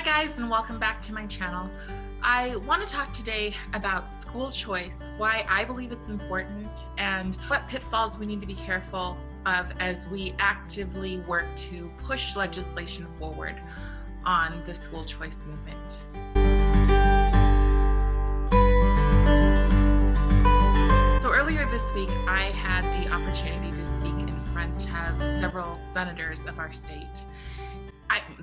Hi guys, and welcome back to my channel. I want to talk today about school choice, why I believe it's important, and what pitfalls we need to be careful of as we actively work to push legislation forward on the school choice movement. So earlier this week, I had the opportunity to speak in front of several senators of our state.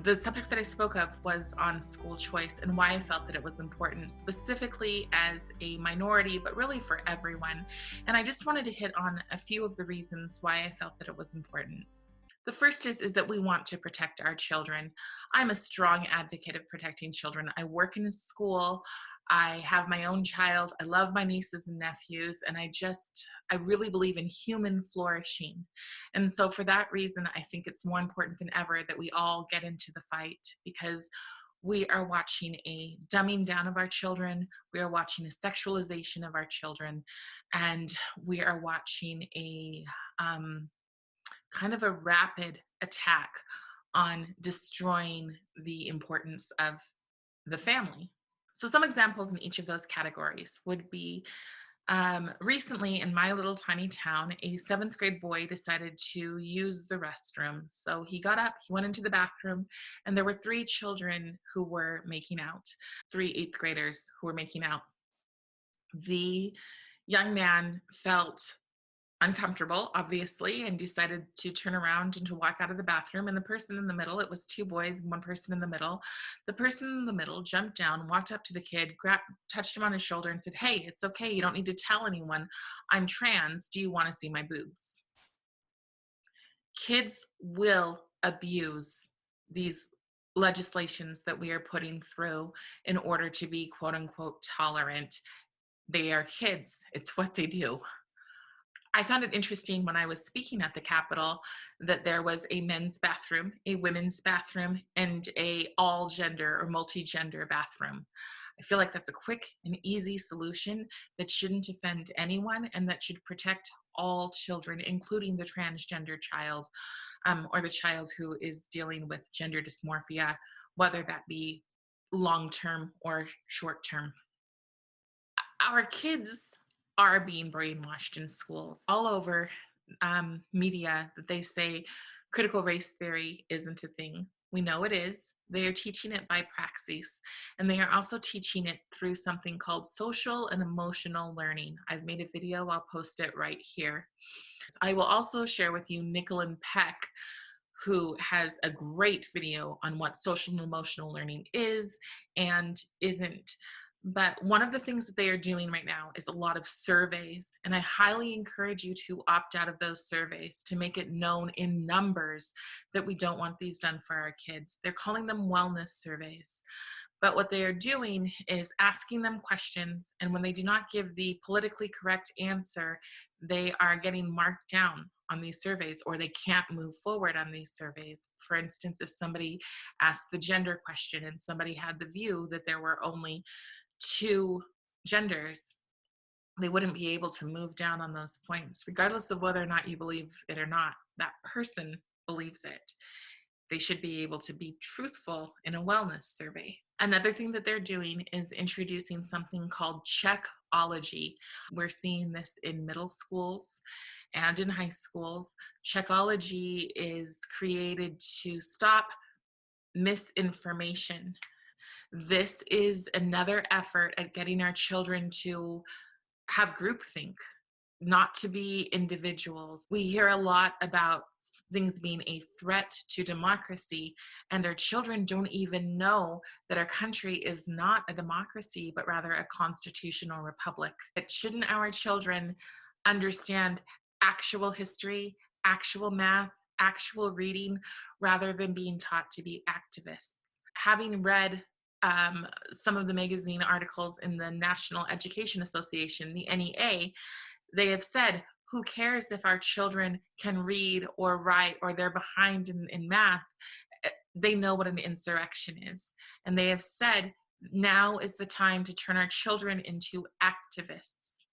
The subject that I spoke of was on school choice and why I felt that it was important, specifically as a minority, but really for everyone. And I just wanted to hit on a few of the reasons why I felt that it was important. The first is that we want to protect our children. I'm a strong advocate of protecting children. I work in a school. I have my own child. I love my nieces and nephews, and I really believe in human flourishing. And so for that reason, I think it's more important than ever that we all get into the fight, because we are watching a dumbing down of our children. We are watching a sexualization of our children, and we are watching a kind of a rapid attack on destroying the importance of the family. So some examples in each of those categories would be recently in my little tiny town, a 7th grade boy decided to use the restroom. So he got up, he went into the bathroom, and there were 3 children who were making out, 3 8th graders who were making out. The young man felt uncomfortable, obviously, and decided to turn around and to walk out of the bathroom. And the person in the middle, it was 2 boys and 1 person in the middle. The person in the middle jumped down, walked up to the kid, touched him on his shoulder and said, "Hey, it's okay. You don't need to tell anyone. I'm trans. Do you want to see my boobs?" Kids will abuse these legislations that we are putting through in order to be quote unquote tolerant. They are kids. It's what they do. I found it interesting when I was speaking at the Capitol that there was a men's bathroom, a women's bathroom, and a all gender or multi-gender bathroom. I feel like that's a quick and easy solution that shouldn't offend anyone and that should protect all children, including the transgender child, or the child who is dealing with gender dysmorphia, whether that be long-term or short-term. Our kids are being brainwashed in schools all over media that they say critical race theory isn't a thing. We know it is. They are teaching it by praxis, and they are also teaching it through something called social and emotional learning. I've made a video, I'll post it right here. I will also share with you Nicole Peck, who has a great video on what social and emotional learning is and isn't. But one of the things that they are doing right now is a lot of surveys, and I highly encourage you to opt out of those surveys to make it known in numbers that we don't want these done for our kids. They're calling them wellness surveys. But what they are doing is asking them questions, and when they do not give the politically correct answer, they are getting marked down on these surveys, or they can't move forward on these surveys. For instance, if somebody asked the gender question and somebody had the view that there were only 2 genders, they wouldn't be able to move down on those points, regardless of whether or not you believe it or not. That person believes it. They should be able to be truthful in a wellness survey. Another thing that they're doing is introducing something called checkology. We're seeing this in middle schools and in high schools. Checkology is created to stop misinformation. This is another effort at getting our children to have groupthink, not to be individuals. We hear a lot about things being a threat to democracy, and our children don't even know that our country is not a democracy, but rather a constitutional republic. But shouldn't our children understand actual history, actual math, actual reading, rather than being taught to be activists? Having read some of the magazine articles in the National Education Association, the NEA, they have said, who cares if our children can read or write or they're behind in math? They know what an insurrection is. And they have said, now is the time to turn our children into activists.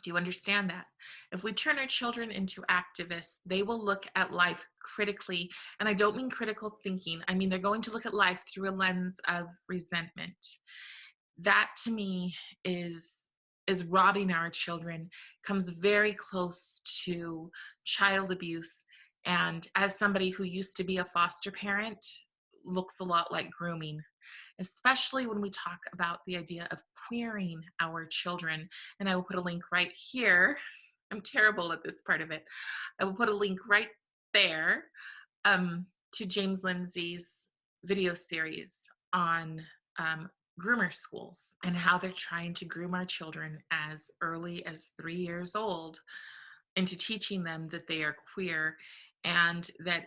Do you understand that? If we turn our children into activists, they will look at life critically. And I don't mean critical thinking. I mean, they're going to look at life through a lens of resentment. That to me is robbing our children, comes very close to child abuse. And as somebody who used to be a foster parent, looks a lot like grooming, especially when we talk about the idea of queering our children. And I will put a link right here. I'm terrible at this part of it. I will put a link right there to James Lindsay's video series on groomer schools and how they're trying to groom our children as early as 3 years old into teaching them that they are queer, and that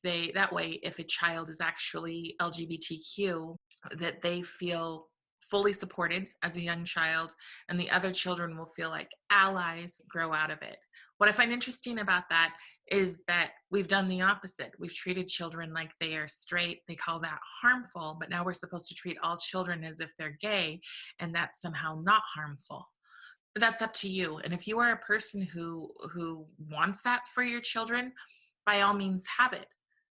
that way if a child is actually LGBTQ, that they feel fully supported as a young child, and the other children will feel like allies grow out of it. What I find interesting about that is that we've done the opposite. We've treated children like they are straight. They call that harmful, but now we're supposed to treat all children as if they're gay, and that's somehow not harmful. That's up to you. And if you are a person who wants that for your children, by all means have it.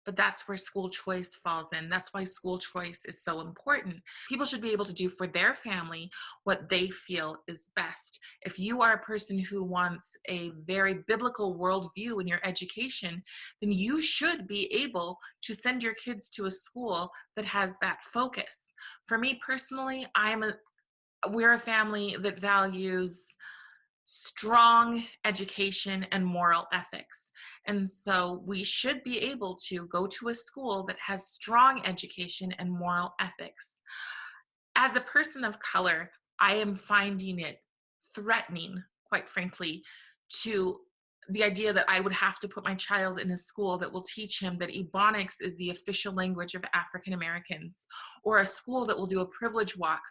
But that's where school choice falls in. That's why school choice is so important. People should be able to do for their family what they feel is best. If you are a person who wants a very biblical worldview in your education, then you should be able to send your kids to a school that has that focus. For me personally, we're a family that values strong education and moral ethics. And so we should be able to go to a school that has strong education and moral ethics. As a person of color, I am finding it threatening, quite frankly, to the idea that I would have to put my child in a school that will teach him that Ebonics is the official language of African Americans, or a school that will do a privilege walk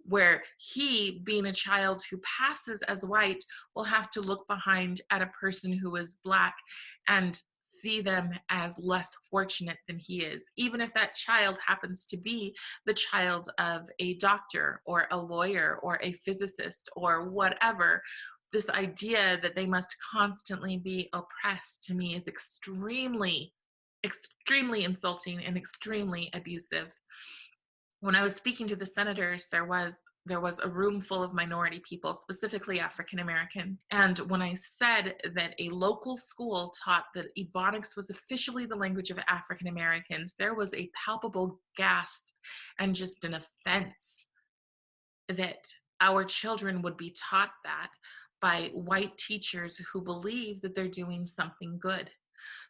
where he, being a child who passes as white, will have to look behind at a person who is Black and see them as less fortunate than he is, even if that child happens to be the child of a doctor or a lawyer or a physicist or whatever. This idea that they must constantly be oppressed, to me, is extremely, extremely insulting and extremely abusive. When I was speaking to the senators, there was a room full of minority people, specifically African Americans. And when I said that a local school taught that Ebonics was officially the language of African Americans, there was a palpable gasp and just an offense that our children would be taught that by white teachers who believe that they're doing something good.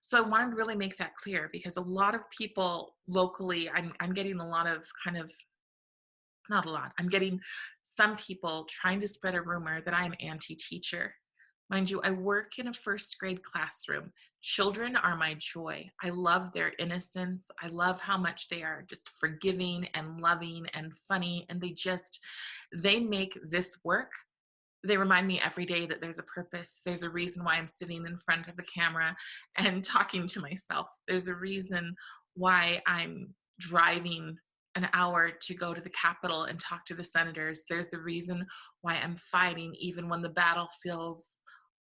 So I wanted to really make that clear, because a lot of people locally, I'm getting a lot of kind of, not a lot, I'm getting some people trying to spread a rumor that I'm anti-teacher. Mind you, I work in a first grade classroom. Children are my joy. I love their innocence. I love how much they are just forgiving and loving and funny. And they make this work. They remind me every day that there's a purpose. There's a reason why I'm sitting in front of the camera and talking to myself. There's a reason why I'm driving an hour to go to the Capitol and talk to the senators. There's a reason why I'm fighting even when the battle feels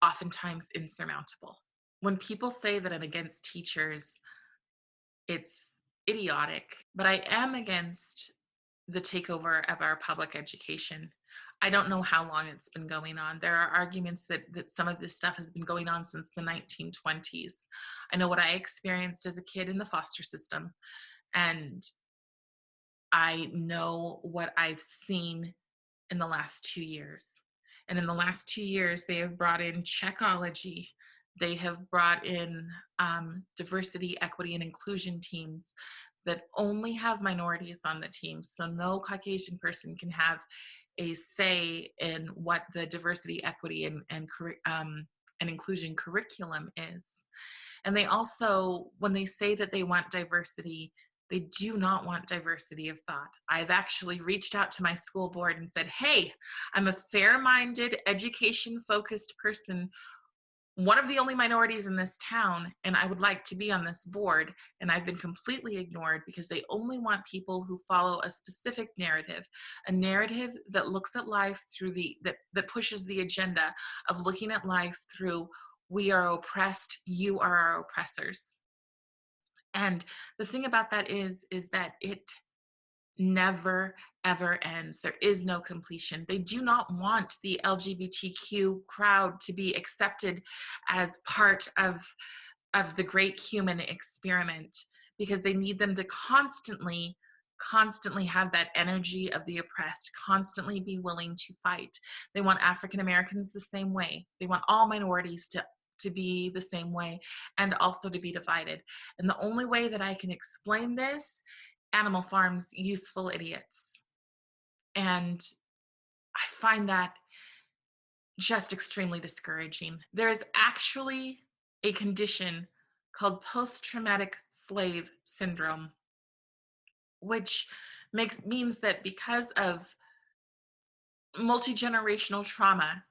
oftentimes insurmountable. When people say that I'm against teachers, it's idiotic, but I am against the takeover of our public education. I don't know how long it's been going on. There are arguments that some of this stuff has been going on since the 1920s. I know what I experienced as a kid in the foster system, and I know what I've seen in the last 2 years. And in the last 2 years, they have brought in Checkology. They have brought in diversity, equity, and inclusion teams that only have minorities on the team. So no Caucasian person can have a say in what the diversity, equity, and inclusion curriculum is. And they also, when they say that they want diversity, they do not want diversity of thought. I've actually reached out to my school board and said, hey, I'm a fair-minded, education-focused person. one of the only minorities in this town, and I would like to be on this board, and I've been completely ignored because they only want people who follow a specific narrative, a narrative that looks at life through that pushes the agenda of looking at life through we are oppressed, you are our oppressors. And the thing about that is that it never ever ends. There is no completion. They do not want the LGBTQ crowd to be accepted as part of the great human experiment, because they need them to constantly have that energy of the oppressed, constantly be willing to fight. They want African Americans the same way. They want all minorities to be the same way, and also to be divided. And the only way that I can explain this, Animal Farm's useful idiots. And I find that just extremely discouraging. There is actually a condition called post-traumatic slave syndrome, which means that because of multi-generational trauma,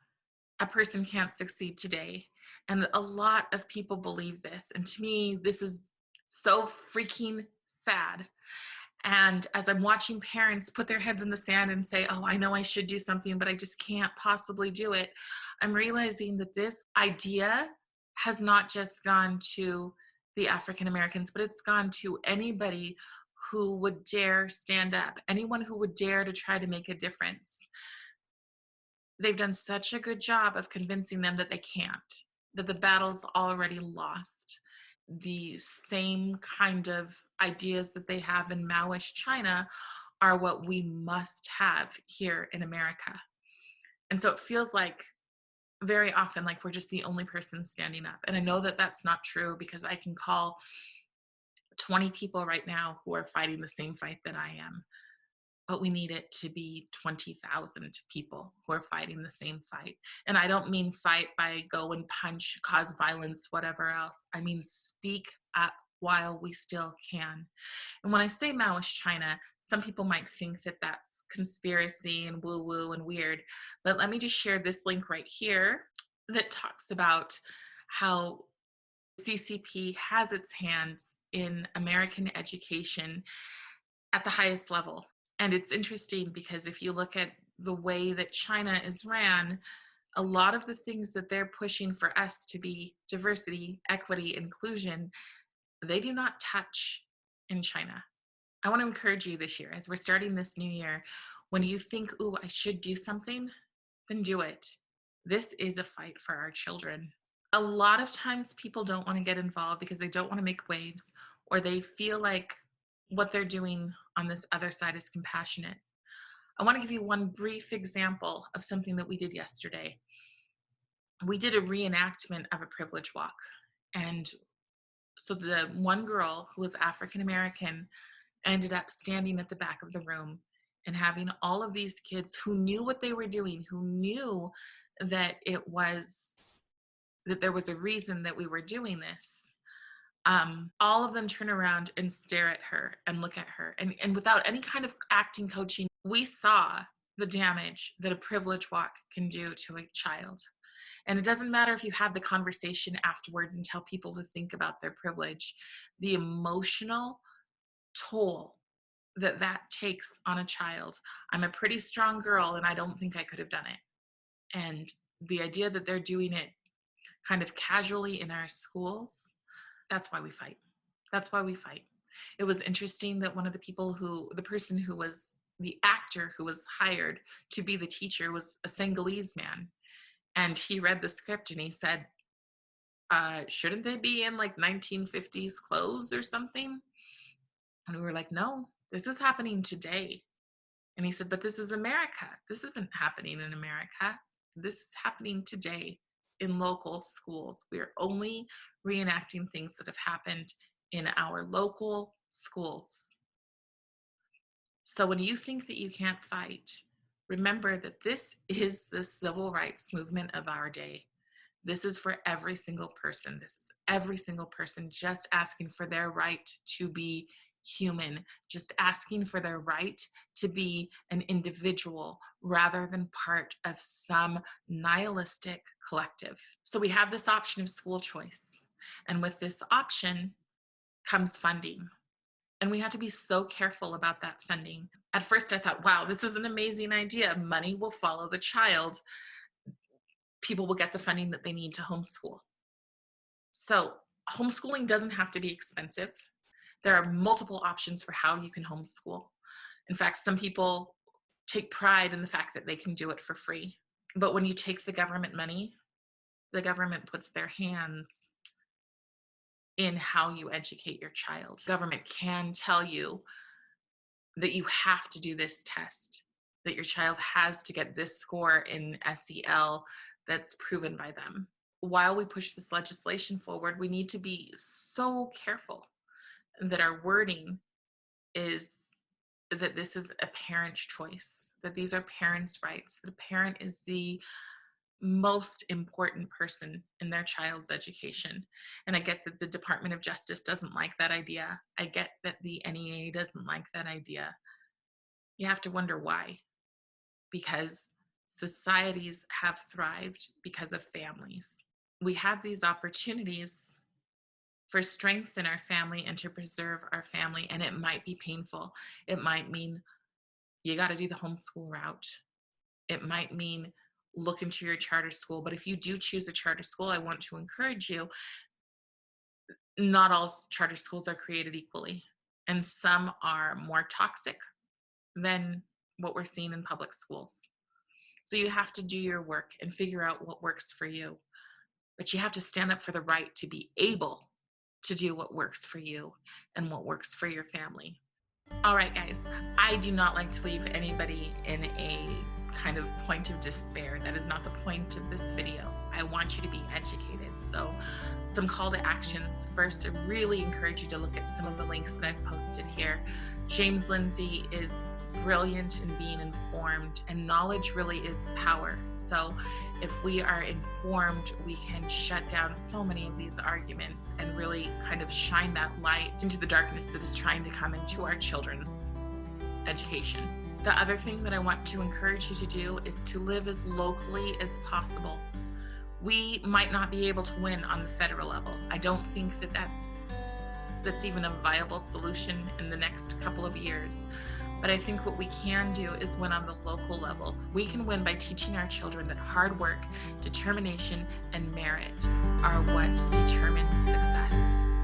a person can't succeed today. And a lot of people believe this. And to me, this is so freaking sad. And as I'm watching parents put their heads in the sand and say, oh, I know I should do something, but I just can't possibly do it, I'm realizing that this idea has not just gone to the African Americans, but it's gone to anybody who would dare stand up, anyone who would dare to try to make a difference. They've done such a good job of convincing them that they can't, that the battle's already lost. The same kind of ideas that they have in Maoist China are what we must have here in America. And so it feels like very often like we're just the only person standing up. And I know that that's not true, because I can call 20 people right now who are fighting the same fight that I am. But we need it to be 20,000 people who are fighting the same fight. And I don't mean fight by go and punch, cause violence, whatever else. I mean speak up while we still can. And when I say Maoist China, some people might think that that's conspiracy and woo-woo and weird. But let me just share this link right here that talks about how CCP has its hands in American education at the highest level. And it's interesting because if you look at the way that China is ran, a lot of the things that they're pushing for us to be diversity, equity, inclusion, they do not touch in China. I want to encourage you this year, as we're starting this new year, when you think, ooh, I should do something, then do it. This is a fight for our children. A lot of times people don't want to get involved because they don't want to make waves, or they feel like what they're doing on this other side is compassionate. I want to give you one brief example of something that we did yesterday. We did a reenactment of a privilege walk. And so the one girl who was African American ended up standing at the back of the room and having all of these kids who knew what they were doing, who knew that there was a reason that we were doing this. All of them turn around and stare at her and look at her. And without any kind of acting coaching, we saw the damage that a privilege walk can do to a child. And it doesn't matter if you have the conversation afterwards and tell people to think about their privilege. The emotional toll that that takes on a child. I'm a pretty strong girl, and I don't think I could have done it. And the idea that they're doing it kind of casually in our schools, that's why we fight. That's why we fight. It was interesting that the person who was the actor who was hired to be the teacher was a Senegalese man. And he read the script and he said, shouldn't they be in like 1950s clothes or something? And we were like, no, this is happening today. And he said, but this is America. This isn't happening in America. This is happening today in local schools. We are only reenacting things that have happened in our local schools. So when you think that you can't fight, remember that this is the civil rights movement of our day. This is for every single person. This is every single person just asking for their right to be human, just asking for their right to be an individual rather than part of some nihilistic collective. So we have this option of school choice. And with this option comes funding. And we have to be so careful about that funding. At first, I thought, wow, this is an amazing idea. Money will follow the child. People will get the funding that they need to homeschool. So, homeschooling doesn't have to be expensive. There are multiple options for how you can homeschool. In fact, some people take pride in the fact that they can do it for free. But when you take the government money, the government puts their hands in how you educate your child. Government can tell you that you have to do this test, that your child has to get this score in SEL that's proven by them. While we push this legislation forward, we need to be so careful that our wording is that this is a parent's choice, that these are parents' rights, that a parent is the most important person in their child's education. And I get that the Department of Justice doesn't like that idea. I get that the NEA doesn't like that idea. You have to wonder why. Because societies have thrived because of families. We have these opportunities for strength in our family and to preserve our family, and it might be painful. It might mean you got to do the homeschool route. It might mean look into your charter school. But if you do choose a charter school, I want to encourage you, not all charter schools are created equally. And some are more toxic than what we're seeing in public schools. So you have to do your work and figure out what works for you. But you have to stand up for the right to be able to do what works for you and what works for your family. All right, guys, I do not like to leave anybody in a kind of point of despair. That is not the point of this video. I want you to be educated. So some call to actions. First, I really encourage you to look at some of the links that I've posted here. James Lindsay is brilliant in being informed, and knowledge really is power. So if we are informed, we can shut down so many of these arguments and really kind of shine that light into the darkness that is trying to come into our children's education. The other thing that I want to encourage you to do is to live as locally as possible. We might not be able to win on the federal level. I don't think that that's even a viable solution in the next couple of years. But I think what we can do is win on the local level. We can win by teaching our children that hard work, determination, and merit are what determine success.